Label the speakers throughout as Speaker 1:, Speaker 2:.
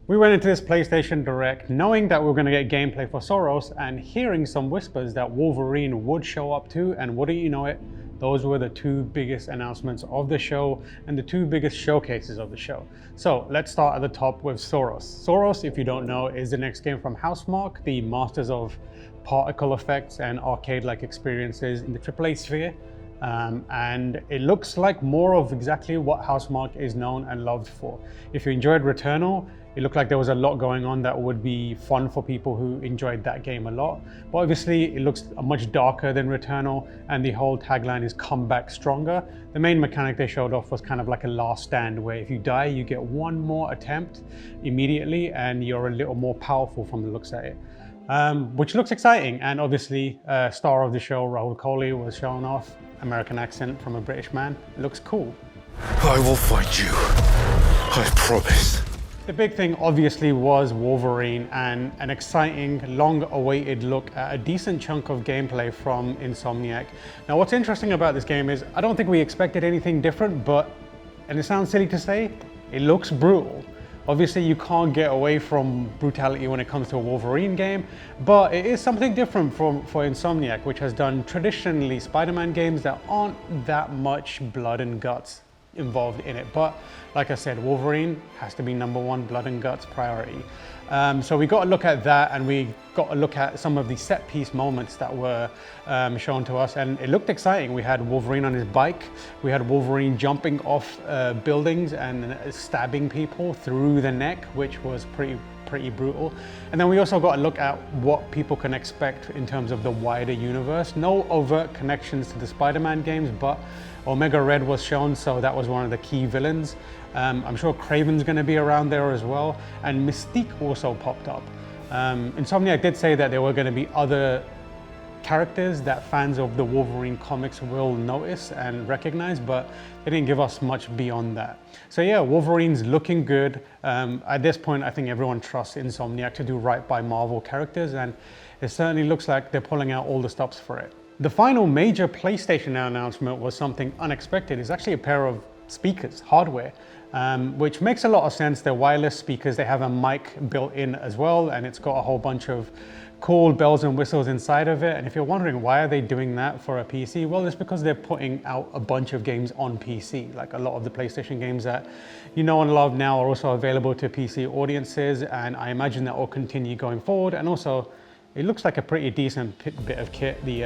Speaker 1: We went into this PlayStation Direct knowing that we were going to get gameplay for Saros and hearing some whispers that Wolverine would show up too, and wouldn't you know it, those were the two biggest announcements of the show and the two biggest showcases of the show. So let's start at the top with Saros. Saros, if you don't know, is the next game from Housemarque, the masters of particle effects and arcade-like experiences in the AAA sphere. And it looks like more of exactly what Housemarque is known and loved for. If you enjoyed Returnal, it looked like there was a lot going on that would be fun for people who enjoyed that game a lot. But obviously it looks much darker than Returnal, and the whole tagline is come back stronger. The main mechanic they showed off was kind of like a last stand, where if you die, you get one more attempt immediately and you're a little more powerful from the looks at it. Which looks exciting. And obviously star of the show, Rahul Kohli, was shown off. American accent from a British man. It looks cool.
Speaker 2: I will find you, I promise.
Speaker 1: The big thing obviously was Wolverine, and an exciting, long-awaited look at a decent chunk of gameplay from Insomniac. Now what's interesting about this game is I don't think we expected anything different, but, and it sounds silly to say, it looks brutal. Obviously you can't get away from brutality when it comes to a Wolverine game, but it is something different for Insomniac, which has done traditionally Spider-Man games that aren't that much blood and guts involved in it. But like I said, Wolverine has to be #1 blood and guts priority. So we got a look at that, and we got a look at some of the set piece moments that were shown to us, and it looked exciting. We had Wolverine on his bike, we had Wolverine jumping off buildings and stabbing people through the neck, which was pretty brutal. And then we also got a look at what people can expect in terms of the wider universe. No overt connections to the Spider-Man games, but Omega Red was shown, so that was one of the key villains. I'm sure Kraven's going to be around there as well, and Mystique also popped up. Insomniac did say that there were going to be other characters that fans of the Wolverine comics will notice and recognize, but they didn't give us much beyond that. So yeah, Wolverine's looking good. At this point, I think everyone trusts Insomniac to do right by Marvel characters, and it certainly looks like they're pulling out all the stops for it. The final major PlayStation announcement was something unexpected. It's actually a pair of speakers, hardware, which makes a lot of sense. They're wireless speakers. They have a mic built in as well, and it's got a whole bunch of cool bells and whistles inside of it. And if you're wondering why are they doing that for a PC, well, it's because they're putting out a bunch of games on PC. Like a lot of the PlayStation games that you know and love now are also available to PC audiences, and I imagine that will continue going forward. And also, it looks like a pretty decent bit of kit. The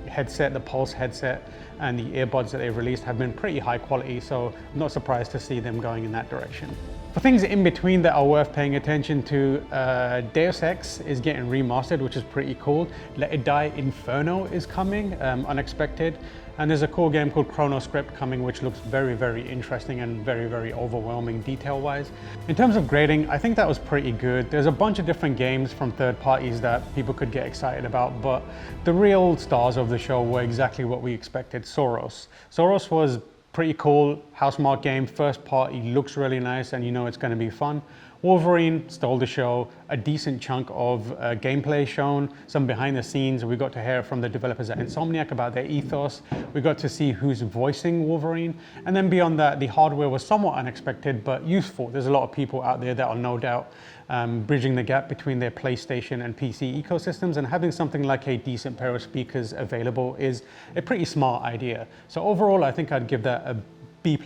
Speaker 1: headset, the Pulse headset, and the earbuds that they've released have been pretty high quality, so I'm not surprised to see them going in that direction. For things in between that are worth paying attention to, Deus Ex is getting remastered, which is pretty cool. Let It Die Inferno is coming, unexpected. And there's a cool game called Chronoscript coming, which looks very, very interesting and very, very overwhelming detail-wise. In terms of grading, I think that was pretty good. There's a bunch of different games from third parties that people could get excited about, but the real stars of the show were exactly what we expected, Saros. Saros was pretty cool, Housemarque game, first party, looks really nice, and you know it's going to be fun. Wolverine stole the show, a decent chunk of gameplay shown, some behind the scenes. We got to hear from the developers at Insomniac about their ethos. We got to see who's voicing Wolverine. And then beyond that, the hardware was somewhat unexpected, but useful. There's a lot of people out there that are no doubt bridging the gap between their PlayStation and PC ecosystems, and having something like a decent pair of speakers available is a pretty smart idea. So overall, I think I'd give that a B+.